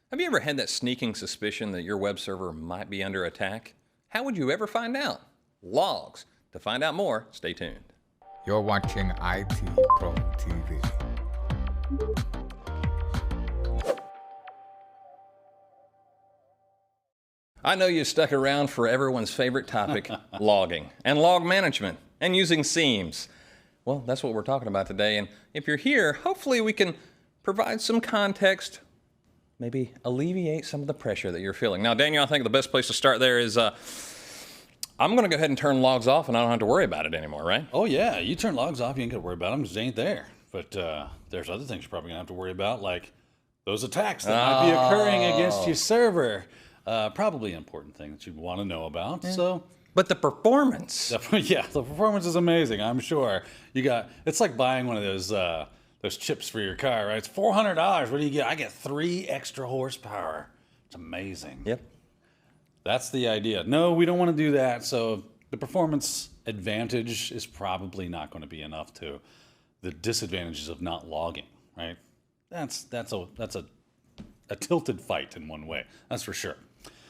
Have you ever had that sneaking suspicion that your web server might be under attack? How would you ever find out? Logs. To find out more, stay tuned. You're watching IT Pro TV. I know you stuck around for everyone's favorite topic, logging and log management and using SIEMs. Well, that's what we're talking about today. And if you're here, hopefully we can provide some context, maybe alleviate some of the pressure that you're feeling. Now, Daniel, I think the best place to start there is I'm going to go ahead and turn logs off and I don't have to worry about it anymore, right? Oh, yeah. You turn logs off, you ain't got to worry about them because they ain't there. But there's other things you're probably going to have to worry about, like those attacks that might be occurring against your server. Probably an important thing that you'd want to know about. Yeah. So, but the performance. Yeah, the performance is amazing, I'm sure. It's like buying one of those chips for your car, right? It's $400. What do you get? I get 3 extra horsepower. It's amazing. Yep. That's the idea. No, we don't want to do that. So the performance advantage is probably not going to be enough to the disadvantages of not logging, right? That's a tilted fight in one way. That's for sure.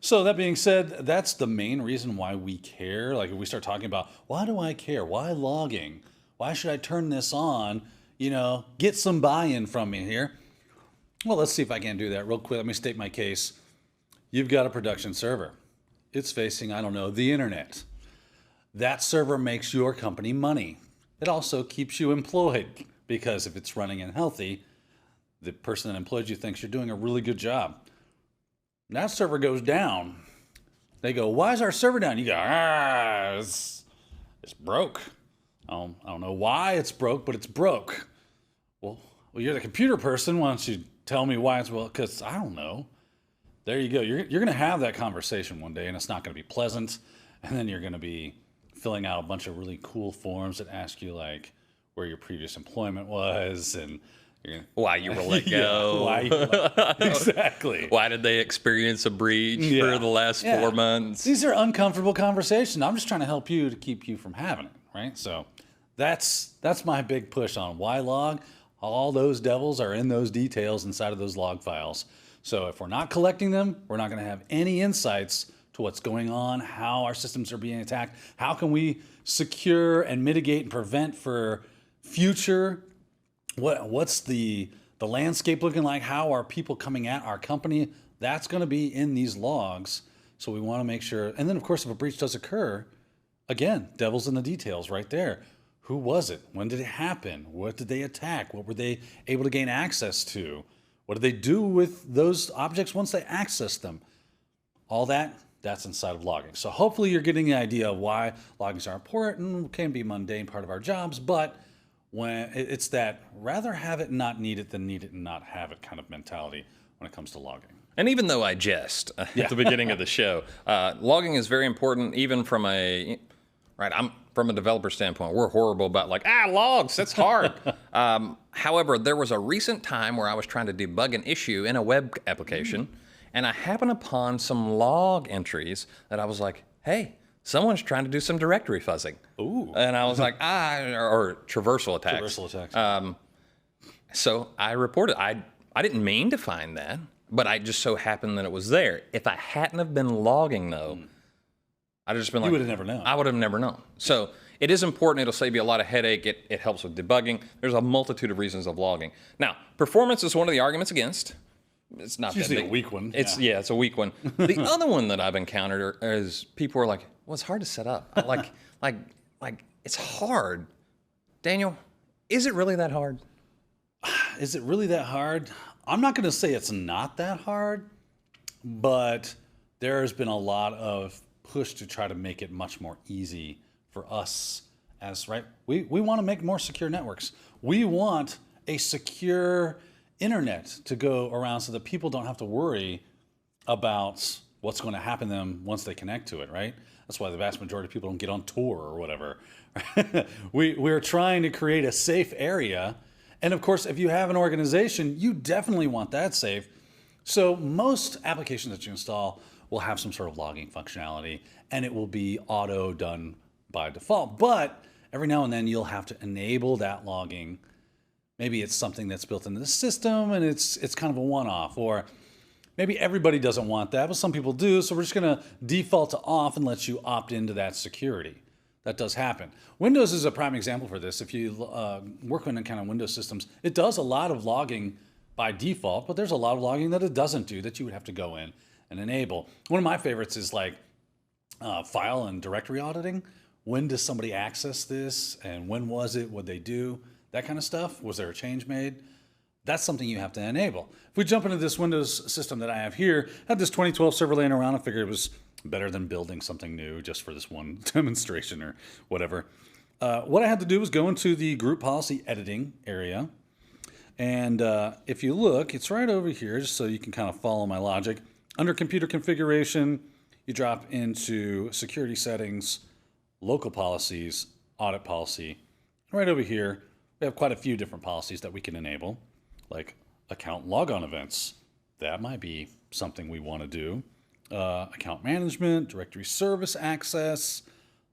So that being said, that's the main reason why we care. Like if we start talking about, why do I care? Why logging? Why should I turn this on? Get some buy-in from me here. Well, let's see if I can do that real quick. Let me state my case. You've got a production server. It's facing, I don't know, the internet. That server makes your company money. It also keeps you employed because if it's running and healthy, the person that employed you thinks you're doing a really good job. That server goes down. They go, why is our server down? You go, it's broke. I don't know why it's broke, but it's broke. Well, you're the computer person. Why don't you tell me why it's because I don't know. There you go. You're going to have that conversation one day, and it's not going to be pleasant. And then you're going to be filling out a bunch of really cool forms that ask you, like, where your previous employment was and why you were let go. Exactly. Why did they experience a breach for the last 4 months? These are uncomfortable conversations. I'm just trying to help you to keep you from having it, right? So that's my big push on why log. All those devils are in those details inside of those log files. So if we're not collecting them, we're not going to have any insights to what's going on, how our systems are being attacked, how can we secure and mitigate and prevent for future. What's the landscape looking like? How are people coming at our company? That's going to be in these logs. So we want to make sure. And then, of course, if a breach does occur, again, devil's in the details right there. Who was it? When did it happen? What did they attack? What were they able to gain access to? What did they do with those objects once they accessed them? All that's inside of logging. So hopefully you're getting the idea of why loggings are important, can be a mundane part of our jobs, but when it's that rather have it and not need it than need it and not have it kind of mentality when it comes to logging. And even though I jest at the beginning of the show, logging is very important even from I'm from a developer standpoint. We're horrible about logs, that's hard. However, there was a recent time where I was trying to debug an issue in a web application and I happened upon some log entries that I was like, hey, someone's trying to do some directory fuzzing. Ooh. And I was like, or traversal attacks. Traversal attacks. So I reported. I didn't mean to find that, but I just so happened that it was there. If I hadn't have been logging, though, I'd have just been like... You would have never known. I would have never known. So it is important. It'll save you a lot of headache. It helps with debugging. There's a multitude of reasons of logging. Now, performance is one of the arguments against. It's not usually that big. A weak one. It's a weak one. The other one that I've encountered is people are like, well, it's hard to set up. Like it's hard. Daniel, is it really that hard? Is it really that hard? I'm not going to say it's not that hard, but there has been a lot of push to try to make it much more easy for us we want to make more secure networks. We want a secure internet to go around so that people don't have to worry about what's going to happen to them once they connect to it, right? That's why the vast majority of people don't get on Tor or whatever. We're trying to create a safe area. And of course, if you have an organization, you definitely want that safe. So most applications that you install will have some sort of logging functionality, and it will be auto done by default. But every now and then you'll have to enable that logging. Maybe it's something that's built into the system and it's kind of a one-off, or Maybe everybody doesn't want that, but some people do. So we're just going to default to off and let you opt into that security. That does happen. Windows is a prime example for this. If you work on kind of Windows systems, it does a lot of logging by default, but there's a lot of logging that it doesn't do that you would have to go in and enable. One of my favorites is like file and directory auditing. When does somebody access this, and when was it? What they do? That kind of stuff. Was there a change made? That's something you have to enable. If we jump into this Windows system that I have here, I had this 2012 server laying around. I figured it was better than building something new just for this one demonstration or whatever. What I had to do was go into the group policy editing area. And if you look, it's right over here, just so you can kind of follow my logic. Under computer configuration, you drop into security settings, local policies, audit policy. Right over here, we have quite a few different policies that we can enable, like account logon events. That might be something we want to do. Account management, directory service access,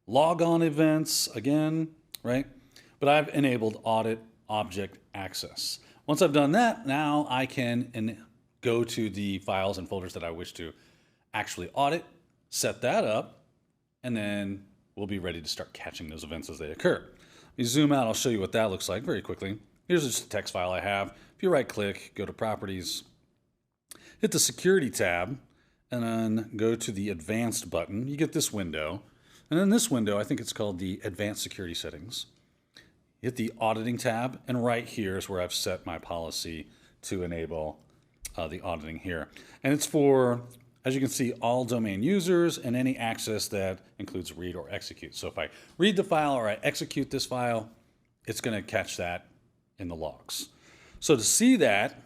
logon events, again, right? But I've enabled audit object access. Once I've done that, now I can go to the files and folders that I wish to actually audit, set that up, and then we'll be ready to start catching those events as they occur. If you zoom out, I'll show you what that looks like very quickly. Here's just a text file I have. If you right click, go to properties, hit the security tab, and then go to the advanced button. You get this window. And in this window, I think it's called the advanced security settings. Hit the auditing tab, and right here is where I've set my policy to enable the auditing here. And it's for, as you can see, all domain users and any access that includes read or execute. So if I read the file or I execute this file, it's going to catch that in the logs. So to see that,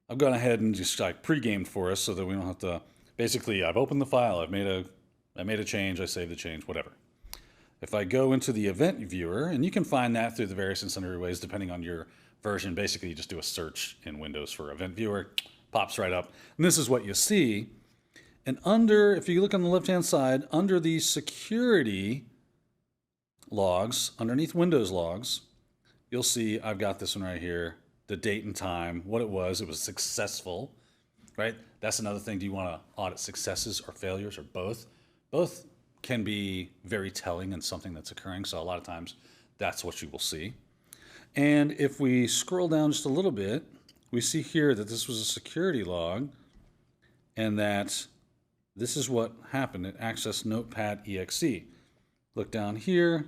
I've gone ahead and just like pre-gamed for us so that we don't have to, basically I've opened the file, I made a change, I saved the change, whatever. If I go into the event viewer, and you can find that through the various and sundry ways depending on your version, basically you just do a search in Windows for event viewer, pops right up, and this is what you see. And under, if you look on the left-hand side, under the security logs, underneath Windows logs, you'll see I've got this one right here, the date and time, what it was successful, right? That's another thing. Do you want to audit successes or failures or both? Both can be very telling in something that's occurring, so a lot of times that's what you will see. And if we scroll down just a little bit, we see here that this was a security log and that this is what happened at Access Notepad exe. Look down here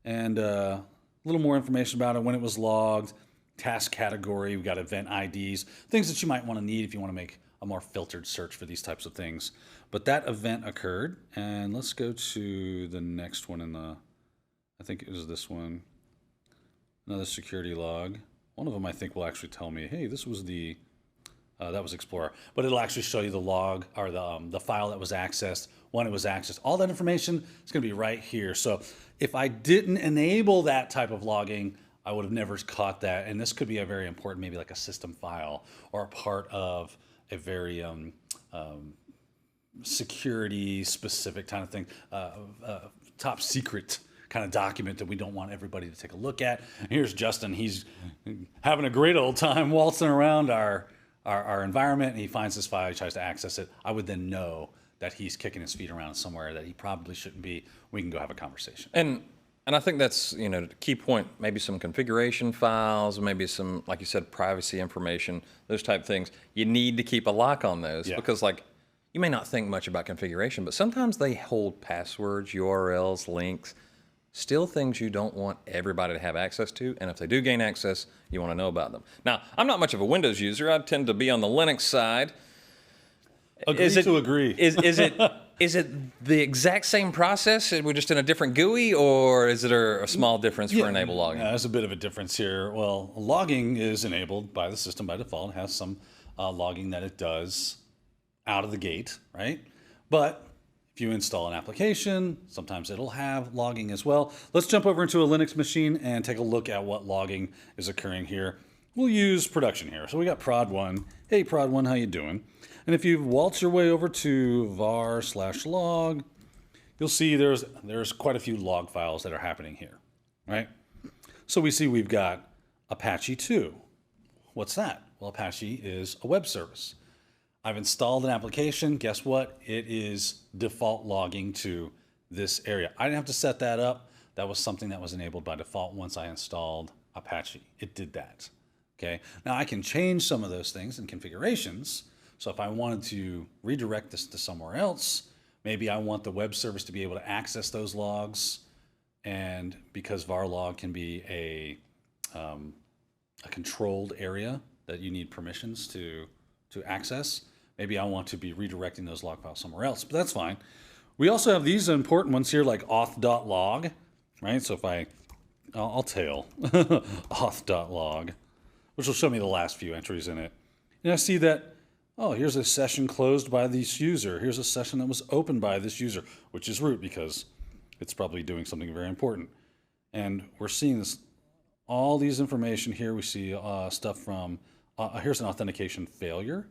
and a little more information about it, when it was logged, task category, we've got event IDs, things that you might want to need if you want to make a more filtered search for these types of things. But that event occurred, and let's go to the next one in the, I think it was this one, another security log. One of them I think will actually tell me, hey, this was the, that was Explorer, but it'll actually show you the log or the file that was accessed, when it was accessed. All that information is going to be right here. So if I didn't enable that type of logging, I would have never caught that. And this could be a very important, maybe like a system file or a part of a very security specific kind of thing, top secret kind of document that we don't want everybody to take a look at. And here's Justin. He's having a great old time waltzing around our environment, and he finds this file, he tries to access it. I would then know that he's kicking his feet around somewhere that he probably shouldn't be. We can go have a conversation. And I think that's, you know, the key point, maybe some configuration files, maybe some, like you said, privacy information, those type things. You need to keep a lock on those because, like, you may not think much about configuration, but sometimes they hold passwords, URLs, links, still things you don't want everybody to have access to. And if they do gain access, you want to know about them. Now, I'm not much of a Windows user. I tend to be on the Linux side. Agree to agree. Is it the exact same process? We're just in a different GUI, or is it a small difference for enable logging? Yeah, there's a bit of a difference here. Well, logging is enabled by the system by default. It has some logging that it does out of the gate, right? But if you install an application, sometimes it'll have logging as well. Let's jump over into a Linux machine and take a look at what logging is occurring here. We'll use production here. So we got prod1. Hey, prod1, how you doing? And if you waltz your way over to var/log, you'll see there's quite a few log files that are happening here, right? So we see we've got Apache 2. What's that? Well, Apache is a web service. I've installed an application. Guess what? It is default logging to this area. I didn't have to set that up. That was something that was enabled by default once I installed Apache. It did that. Okay. Now I can change some of those things in configurations. So if I wanted to redirect this to somewhere else, maybe I want the web service to be able to access those logs. And because var log can be a controlled area that you need permissions to access, maybe I want to be redirecting those log files somewhere else, but that's fine. We also have these important ones here like auth.log, right? So if I'll tail auth.log, which will show me the last few entries in it. And I see that, oh, here's a session closed by this user. Here's a session that was opened by this user, which is root because it's probably doing something very important. And we're seeing this, all these information here. We see stuff from, here's an authentication failure.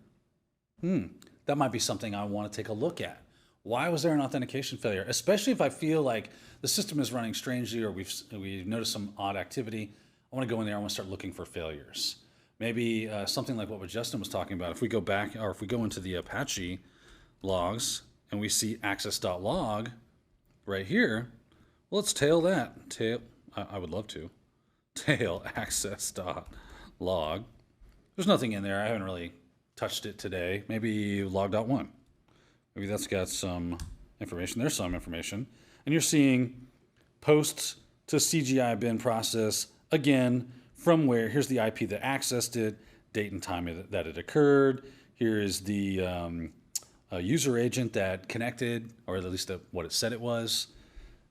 That might be something I want to take a look at. Why was there an authentication failure? Especially if I feel like the system is running strangely or we've noticed some odd activity. I want to go in there, I want to start looking for failures. Maybe something like what Justin was talking about. If we go back, or if we go into the Apache logs and we see access.log right here, well, let's tail that. I would love to. Tail access.log. There's nothing in there. I haven't really touched it today. Maybe log.1. Maybe that's got some information. There's some information. And you're seeing posts to CGI bin process, again, from where, here's the IP that accessed it, date and time that it occurred. Here is the user agent that connected, or at least what it said it was.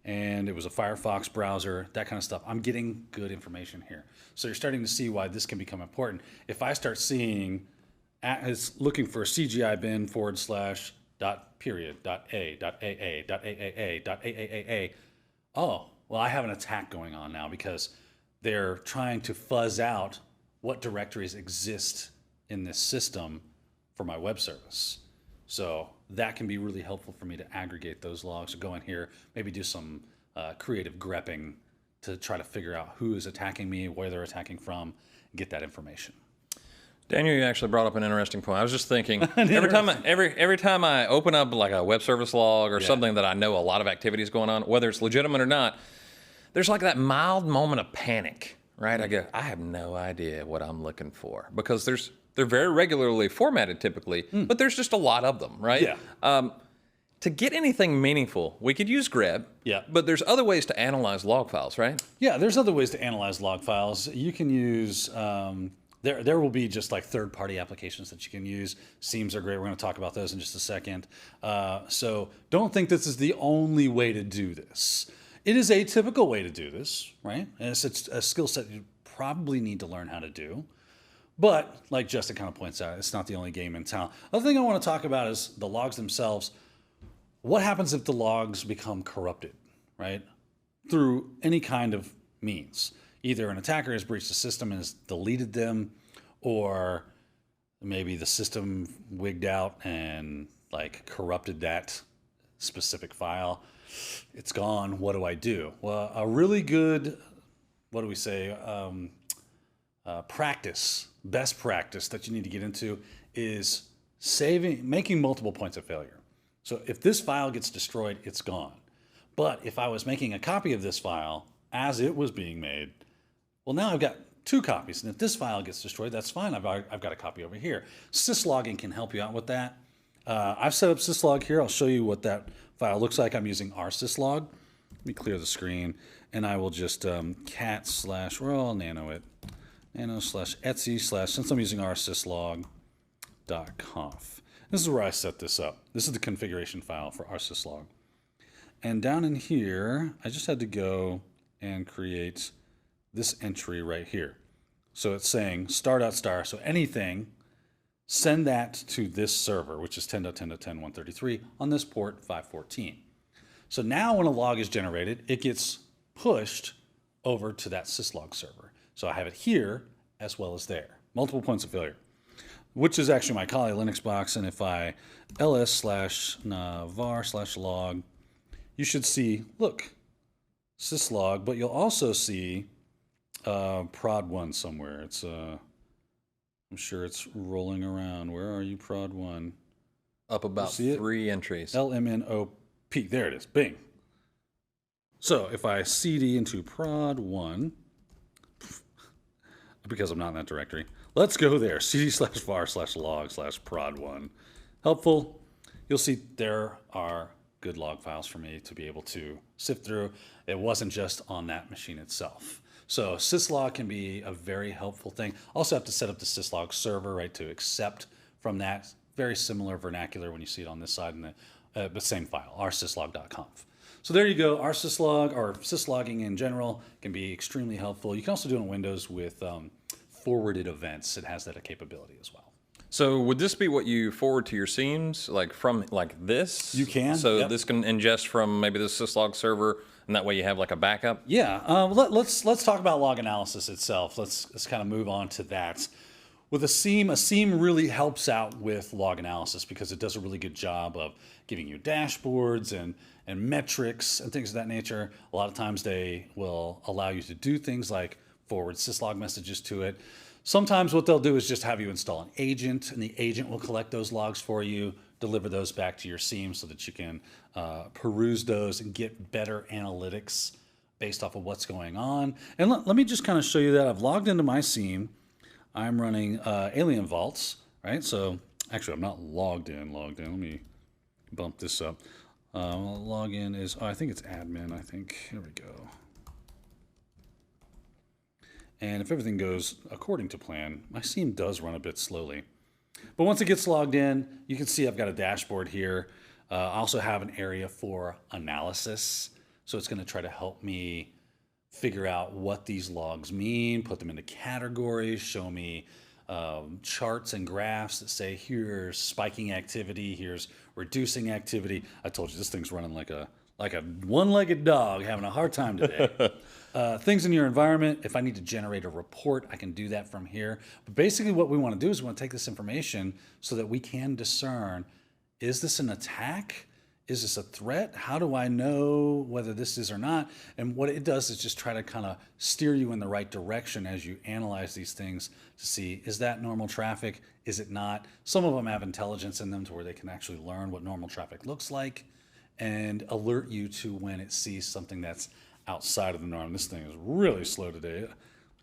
And it was a Firefox browser, that kind of stuff. I'm getting good information here. So you're starting to see why this can become important. If I start seeing, it's looking for CGI bin / dot period, dot A, dot AA, dot AAA, dot AAAA. Oh, well, I have an attack going on now because they're trying to fuzz out what directories exist in this system for my web service. So that can be really helpful for me to aggregate those logs, go in here, maybe do some creative grepping to try to figure out who is attacking me, where they're attacking from, get that information. Daniel, you actually brought up an interesting point. I was just thinking, every time I open up like a web service log or something that I know a lot of activity is going on, whether it's legitimate or not, there's like that mild moment of panic, right? I go, I have no idea what I'm looking for because they're very regularly formatted typically, but there's just a lot of them, right? Yeah. To get anything meaningful, we could use grep, but there's other ways to analyze log files, right? Yeah, there's other ways to analyze log files. You can use, there will be just like third-party applications that you can use. SIEMs are great. We're going to talk about those in just a second. So don't think this is the only way to do this. It is a typical way to do this, right? And it's a skill set you probably need to learn how to do. But like Justin kind of points out, it's not the only game in town. Other thing I want to talk about is the logs themselves. What happens if the logs become corrupted, right? Through any kind of means. Either an attacker has breached the system and has deleted them, or maybe the system wigged out and like corrupted that specific file. It's gone. What do I do? Well, a really good, what do we say, best practice that you need to get into is making multiple points of failure. So if this file gets destroyed, it's gone. But if I was making a copy of this file as it was being made, well, now I've got 2 copies. And if this file gets destroyed, that's fine. I've got a copy over here. Syslogging can help you out with that. I've set up syslog here. I'll show you what that file looks like. I'm using rsyslog. Let me clear the screen. And I will just cat / I'll nano it. Nano / etsy / since I'm using rsyslog.conf. This is where I set this up. This is the configuration file for rsyslog. And down in here, I just had to go and create this entry right here. So it's saying star. So anything, send that to this server, which is 10.10.10.133 on this port 514. So now when a log is generated, it gets pushed over to that syslog server. So I have it here as well as there. Multiple points of failure, which is actually my Kali Linux box. And if I ls/var/log, you should see, look, syslog, but you'll also see prod1 somewhere. It's I'm sure it's rolling around. Where are you, prod 1? Up about 3 entries. LMNOP. There it is. Bing. So if I CD into prod 1, because I'm not in that directory, let's go there. cd/var/log/prod1. Helpful. You'll see there are good log files for me to be able to sift through. It wasn't just on that machine itself. So syslog can be a very helpful thing. Also have to set up the syslog server, right, to accept from that. Very similar vernacular when you see it on this side in the same file, rsyslog.conf. So there you go. Rsyslog, or syslogging in general, can be extremely helpful. You can also do it on Windows with forwarded events. It has that capability as well. So would this be what you forward to your SIEMs, like from like this? You can. So this can ingest from maybe the syslog server, and that way you have like a backup? Yeah. Let's talk about log analysis itself. Let's kind of move on to that. With a SIEM really helps out with log analysis because it does a really good job of giving you dashboards and metrics and things of that nature. A lot of times they will allow you to do things like forward syslog messages to it. Sometimes what they'll do is just have you install an agent, and the agent will collect those logs for you, deliver those back to your SIEM so that you can peruse those and get better analytics based off of what's going on. And let me just kind of show you that. I've logged into my SIEM. I'm running Alien Vaults, right? So actually, I'm not logged in. Let me bump this up. Login is, I think it's admin, I think. Here we go. And if everything goes according to plan, my SIEM does run a bit slowly. But once it gets logged in, you can see I've got a dashboard here. I also have an area for analysis. So it's going to try to help me figure out what these logs mean, put them into categories, show me charts and graphs that say here's spiking activity, here's reducing activity. I told you this thing's running like a one-legged dog having a hard time today. Things in your environment, if I need to generate a report, I can do that from here. But basically what we want to do is we want to take this information so that we can discern, is this an attack? Is this a threat? How do I know whether this is or not? And what it does is just try to kind of steer you in the right direction as you analyze these things to see, is that normal traffic? Is it not? Some of them have intelligence in them to where they can actually learn what normal traffic looks like and alert you to when it sees something that's outside of the norm. This thing is really slow today.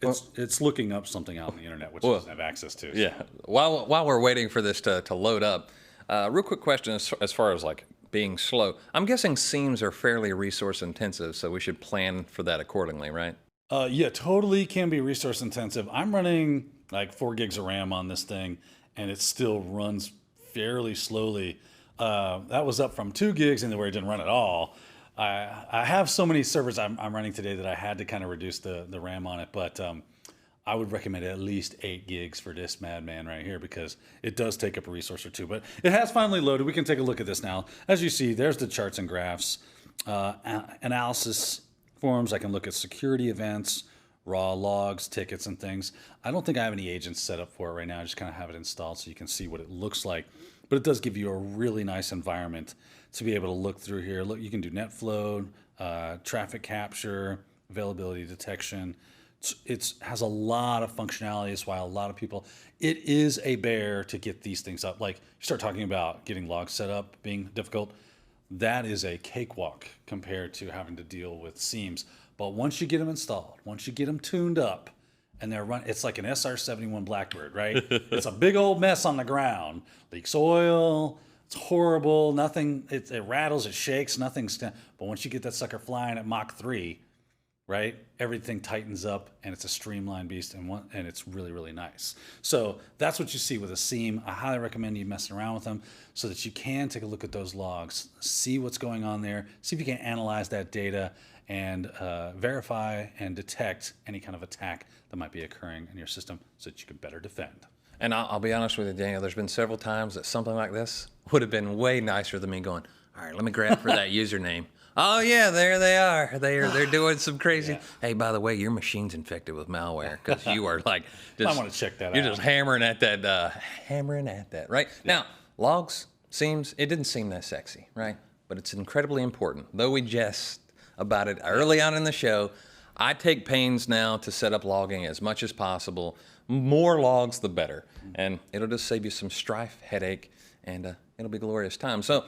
It's looking up something out on the internet, which it doesn't have access to. So. Yeah. While we're waiting for this to load up, real quick question as far as like being slow. I'm guessing SIEMs are fairly resource intensive, so we should plan for that accordingly, right? Yeah, totally can be resource intensive. I'm running like 4 gigs of RAM on this thing, and it still runs fairly slowly. That was up from 2 gigs and where it didn't run at all. I have so many servers I'm running today that I had to kind of reduce the RAM on it, but I would recommend at least 8 gigs for this madman right here because it does take up a resource or two. But it has finally loaded. We can take a look at this now. As you see, there's the charts and graphs. Analysis forums, I can look at security events, raw logs, tickets, and things. I don't think I have any agents set up for it right now. I just kind of have it installed so you can see what it looks like. But it does give you a really nice environment to be able to look through here. Look, you can do net flow, traffic capture, availability detection. It has a lot of functionality. That's why a lot of people, it is a bear to get these things up. Like you start talking about getting logs set up being difficult. That is a cakewalk compared to having to deal with SIEMs. But once you get them installed, once you get them tuned up, and they're running, it's like an SR-71 Blackbird, right? It's a big old mess on the ground. Leaks oil. It's horrible. Nothing. It rattles. It shakes. Nothing's. But once you get that sucker flying at Mach 3, right? Everything tightens up, and it's a streamlined beast, and it's really, really nice. So that's what you see with a SIEM. I highly recommend you messing around with them so that you can take a look at those logs, see what's going on there, see if you can analyze that data, and verify and detect any kind of attack that might be occurring in your system so that you can better defend. And I'll be honest with you, Daniel, there's been several times that something like this would have been way nicer than me going, all right, let me grab for that username. Oh yeah, there they are. They're doing some crazy. Yeah. Hey, by the way, your machine's infected with malware because you are like. I want to check that out. You're just hammering at that, right? Yeah. Now, logs, SIEMs, it didn't seem that sexy, right? But it's incredibly important. Though we jest about it early on in the show, I take pains now to set up logging as much as possible. more logs, the better. And it'll just save you some strife, headache, and it'll be glorious time. So,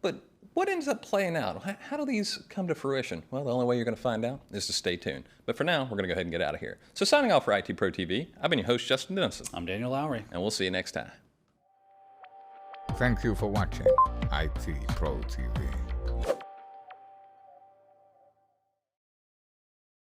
but what ends up playing out? How do these come to fruition? Well, the only way you're going to find out is to stay tuned. But for now, we're going to go ahead and get out of here. So signing off for IT Pro TV, I've been your host, Justin Denison. I'm Daniel Lowry. And we'll see you next time. Thank you for watching IT Pro TV.